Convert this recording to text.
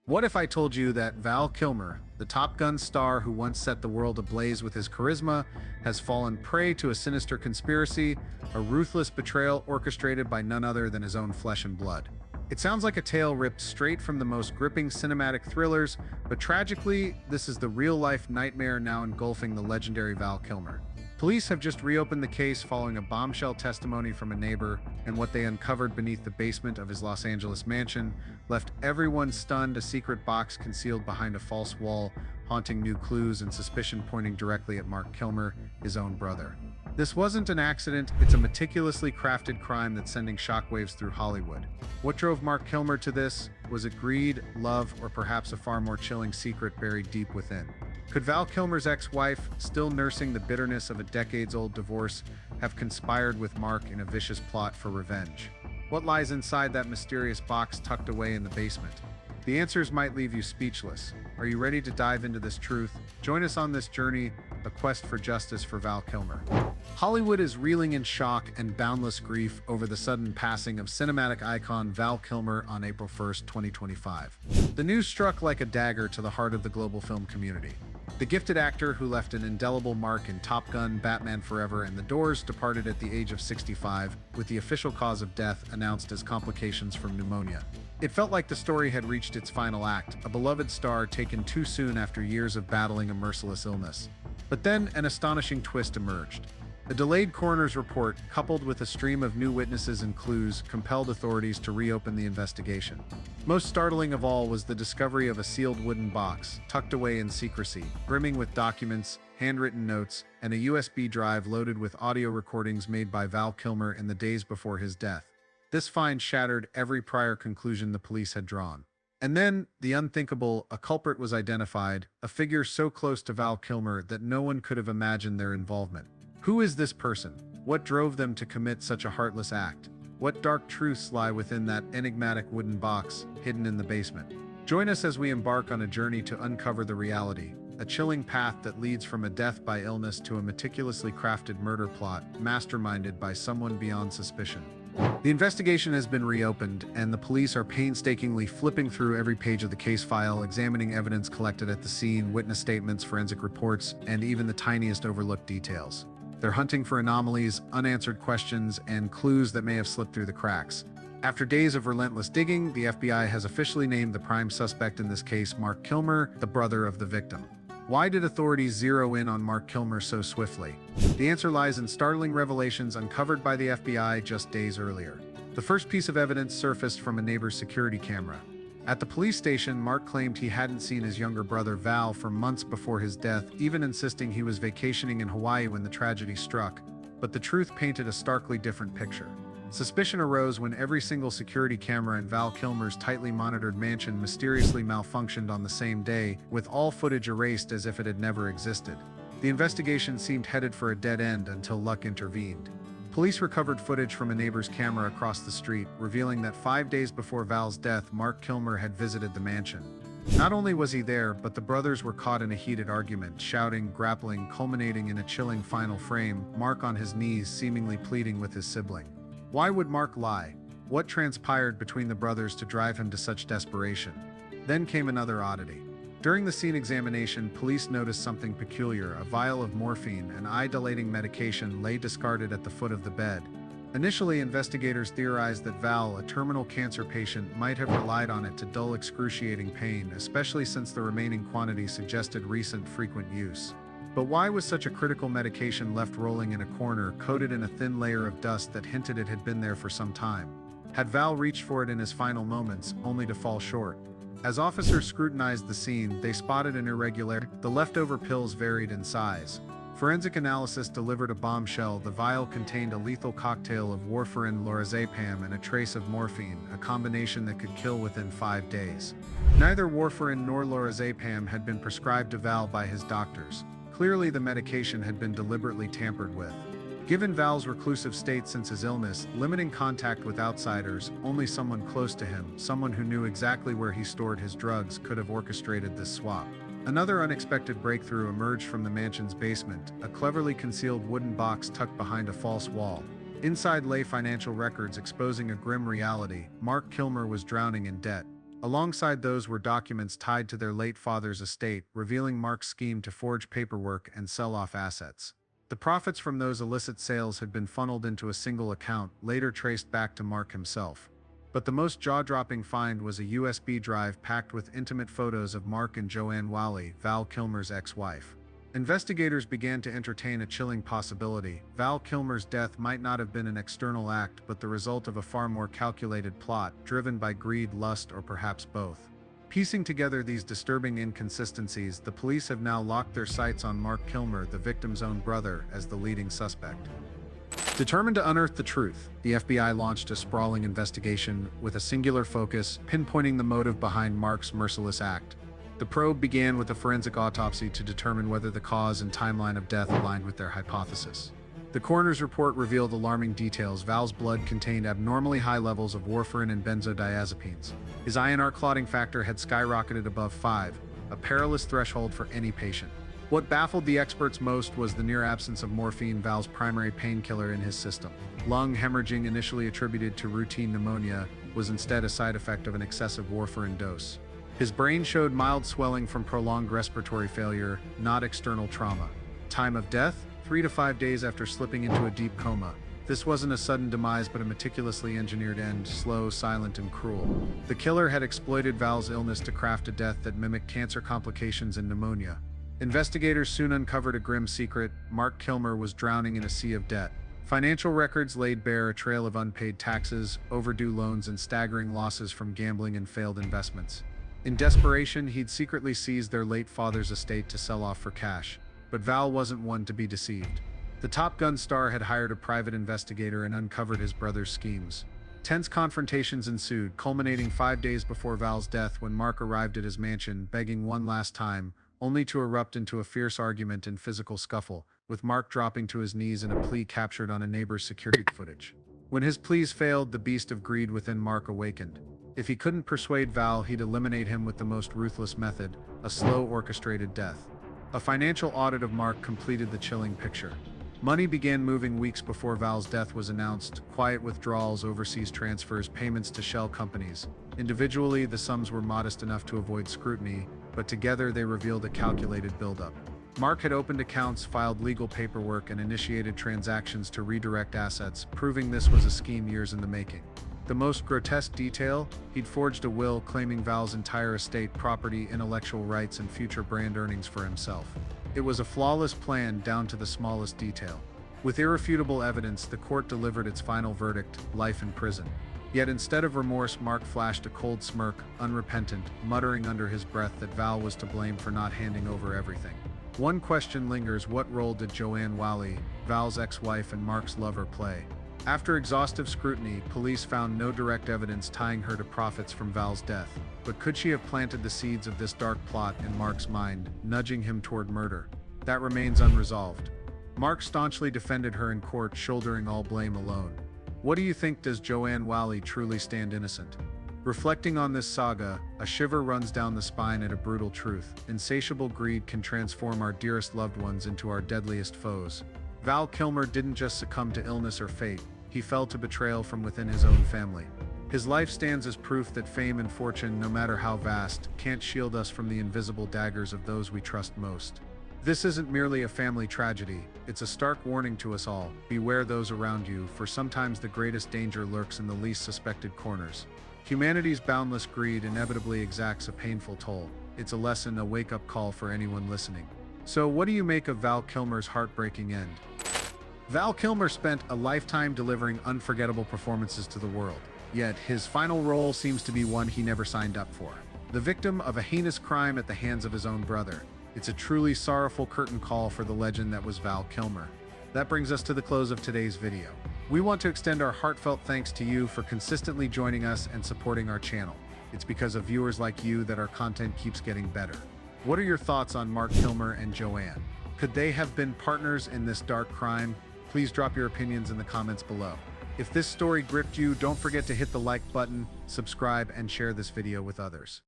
What if I told you that Val Kilmer, the Top Gun star who once set the world ablaze with his charisma, has fallen prey to a sinister conspiracy, a ruthless betrayal orchestrated by none other than his own flesh and blood? It sounds like a tale ripped straight from the most gripping cinematic thrillers, but tragically, this is the real-life nightmare now engulfing the legendary Val Kilmer. Police have just reopened the case following a bombshell testimony from a neighbor, and what they uncovered beneath the basement of his Los Angeles mansion left everyone stunned. A secret box concealed behind a false wall, haunting new clues and suspicion pointing directly at Mark Kilmer, his own brother. This wasn't an accident, it's a meticulously crafted crime that's sending shockwaves through Hollywood. What drove Mark Kilmer to this? Was it greed, love, or perhaps a far more chilling secret buried deep within? Could Val Kilmer's ex-wife, still nursing the bitterness of a decades-old divorce, have conspired with Mark in a vicious plot for revenge? What lies inside that mysterious box tucked away in the basement? The answers might leave you speechless. Are you ready to dive into this truth? Join us on this journey, a quest for justice for Val Kilmer. Hollywood is reeling in shock and boundless grief over the sudden passing of cinematic icon Val Kilmer on April 1st, 2025. The news struck like a dagger to the heart of the global film community. The gifted actor who left an indelible mark in Top Gun, Batman Forever, and The Doors departed at the age of 65, with the official cause of death announced as complications from pneumonia. It felt like the story had reached its final act, a beloved star taken too soon after years of battling a merciless illness. But then an astonishing twist emerged. A delayed coroner's report, coupled with a stream of new witnesses and clues, compelled authorities to reopen the investigation. Most startling of all was the discovery of a sealed wooden box, tucked away in secrecy, brimming with documents, handwritten notes, and a USB drive loaded with audio recordings made by Val Kilmer in the days before his death. This find shattered every prior conclusion the police had drawn. And then, the unthinkable, a culprit was identified, a figure so close to Val Kilmer that no one could have imagined their involvement. Who is this person? What drove them to commit such a heartless act? What dark truths lie within that enigmatic wooden box, hidden in the basement? Join us as we embark on a journey to uncover the reality, a chilling path that leads from a death by illness to a meticulously crafted murder plot, masterminded by someone beyond suspicion. The investigation has been reopened, and the police are painstakingly flipping through every page of the case file, examining evidence collected at the scene, witness statements, forensic reports, and even the tiniest overlooked details. They're hunting for anomalies, unanswered questions, and clues that may have slipped through the cracks. After days of relentless digging, the FBI has officially named the prime suspect in this case, Mark Kilmer, the brother of the victim. Why did authorities zero in on Mark Kilmer so swiftly? The answer lies in startling revelations uncovered by the FBI just days earlier. The first piece of evidence surfaced from a neighbor's security camera. At the police station, Mark claimed he hadn't seen his younger brother Val for months before his death, even insisting he was vacationing in Hawaii when the tragedy struck. But the truth painted a starkly different picture. Suspicion arose when every single security camera in Val Kilmer's tightly monitored mansion mysteriously malfunctioned on the same day, with all footage erased as if it had never existed. The investigation seemed headed for a dead end until luck intervened. Police recovered footage from a neighbor's camera across the street, revealing that 5 days before Val's death, Mark Kilmer had visited the mansion. Not only was he there, but the brothers were caught in a heated argument, shouting, grappling, culminating in a chilling final frame, Mark on his knees, seemingly pleading with his sibling. Why would Mark lie? What transpired between the brothers to drive him to such desperation? Then came another oddity. During the scene examination, police noticed something peculiar. A vial of morphine, an eye-dilating medication, lay discarded at the foot of the bed. Initially, investigators theorized that Val, a terminal cancer patient, might have relied on it to dull excruciating pain, especially since the remaining quantity suggested recent, frequent use. But why was such a critical medication left rolling in a corner, coated in a thin layer of dust that hinted it had been there for some time? Had Val reached for it in his final moments, only to fall short? As officers scrutinized the scene, they spotted an irregularity. The leftover pills varied in size. Forensic analysis delivered a bombshell. The vial contained a lethal cocktail of warfarin, lorazepam, and a trace of morphine, a combination that could kill within 5 days. Neither warfarin nor lorazepam had been prescribed to Val by his doctors. Clearly, the medication had been deliberately tampered with. Given Val's reclusive state since his illness, limiting contact with outsiders, only someone close to him, someone who knew exactly where he stored his drugs, could have orchestrated this swap. Another unexpected breakthrough emerged from the mansion's basement, a cleverly concealed wooden box tucked behind a false wall. Inside lay financial records exposing a grim reality. Mark Kilmer was drowning in debt. Alongside those were documents tied to their late father's estate, revealing Mark's scheme to forge paperwork and sell off assets. The profits from those illicit sales had been funneled into a single account, later traced back to Mark himself. But the most jaw-dropping find was a USB drive packed with intimate photos of Mark and Joanne Whalley, Val Kilmer's ex-wife. Investigators began to entertain a chilling possibility. Val Kilmer's death might not have been an external act, but the result of a far more calculated plot, driven by greed, lust, or perhaps both. Piecing together these disturbing inconsistencies, the police have now locked their sights on Mark Kilmer, the victim's own brother, as the leading suspect. Determined to unearth the truth, the FBI launched a sprawling investigation with a singular focus, pinpointing the motive behind Mark's merciless act. The probe began with a forensic autopsy to determine whether the cause and timeline of death aligned with their hypothesis. The coroner's report revealed alarming details. Val's blood contained abnormally high levels of warfarin and benzodiazepines. His INR clotting factor had skyrocketed above 5, a perilous threshold for any patient. What baffled the experts most was the near absence of morphine, Val's primary painkiller, in his system. Lung hemorrhaging, initially attributed to routine pneumonia, was instead a side effect of an excessive warfarin dose. His brain showed mild swelling from prolonged respiratory failure, not external trauma. Time of death? 3 to 5 days after slipping into a deep coma. This wasn't a sudden demise but a meticulously engineered end, slow, silent, and cruel. The killer had exploited Val's illness to craft a death that mimicked cancer complications and pneumonia. Investigators soon uncovered a grim secret. Mark Kilmer was drowning in a sea of debt. Financial records laid bare a trail of unpaid taxes, overdue loans, and staggering losses from gambling and failed investments. In desperation, he'd secretly seized their late father's estate to sell off for cash. But Val wasn't one to be deceived. The Top Gun star had hired a private investigator and uncovered his brother's schemes. Tense confrontations ensued, culminating 5 days before Val's death when Mark arrived at his mansion, begging one last time, only to erupt into a fierce argument and physical scuffle, with Mark dropping to his knees in a plea captured on a neighbor's security footage. When his pleas failed, the beast of greed within Mark awakened. If he couldn't persuade Val, he'd eliminate him with the most ruthless method, a slow, orchestrated death. A financial audit of Mark completed the chilling picture. Money began moving weeks before Val's death was announced: quiet withdrawals, overseas transfers, payments to shell companies. Individually, the sums were modest enough to avoid scrutiny, but together they revealed a calculated buildup. Mark had opened accounts, filed legal paperwork, and initiated transactions to redirect assets, proving this was a scheme years in the making. The most grotesque detail? He'd forged a will claiming Val's entire estate, property, intellectual rights, and future brand earnings for himself. It was a flawless plan down to the smallest detail. With irrefutable evidence, the court delivered its final verdict: life in prison. Yet instead of remorse, Mark flashed a cold smirk, unrepentant, muttering under his breath that Val was to blame for not handing over everything. One question lingers: what role did Joanne Whalley, Val's ex-wife and Mark's lover, play? After exhaustive scrutiny, police found no direct evidence tying her to profits from Val's death. But could she have planted the seeds of this dark plot in Mark's mind, nudging him toward murder? That remains unresolved. Mark staunchly defended her in court, shouldering all blame alone. What do you think? Does Joanne Whalley truly stand innocent? Reflecting on this saga, a shiver runs down the spine at a brutal truth. Insatiable greed can transform our dearest loved ones into our deadliest foes. Val Kilmer didn't just succumb to illness or fate, he fell to betrayal from within his own family. His life stands as proof that fame and fortune, no matter how vast, can't shield us from the invisible daggers of those we trust most. This isn't merely a family tragedy, it's a stark warning to us all. Beware those around you, for sometimes the greatest danger lurks in the least suspected corners. Humanity's boundless greed inevitably exacts a painful toll. It's a lesson, a wake-up call for anyone listening. So what do you make of Val Kilmer's heartbreaking end? Val Kilmer spent a lifetime delivering unforgettable performances to the world. Yet his final role seems to be one he never signed up for. The victim of a heinous crime at the hands of his own brother. It's a truly sorrowful curtain call for the legend that was Val Kilmer. That brings us to the close of today's video. We want to extend our heartfelt thanks to you for consistently joining us and supporting our channel. It's because of viewers like you that our content keeps getting better. What are your thoughts on Mark Kilmer and Joanne? Could they have been partners in this dark crime? Please drop your opinions in the comments below. If this story gripped you, don't forget to hit the like button, subscribe, and share this video with others.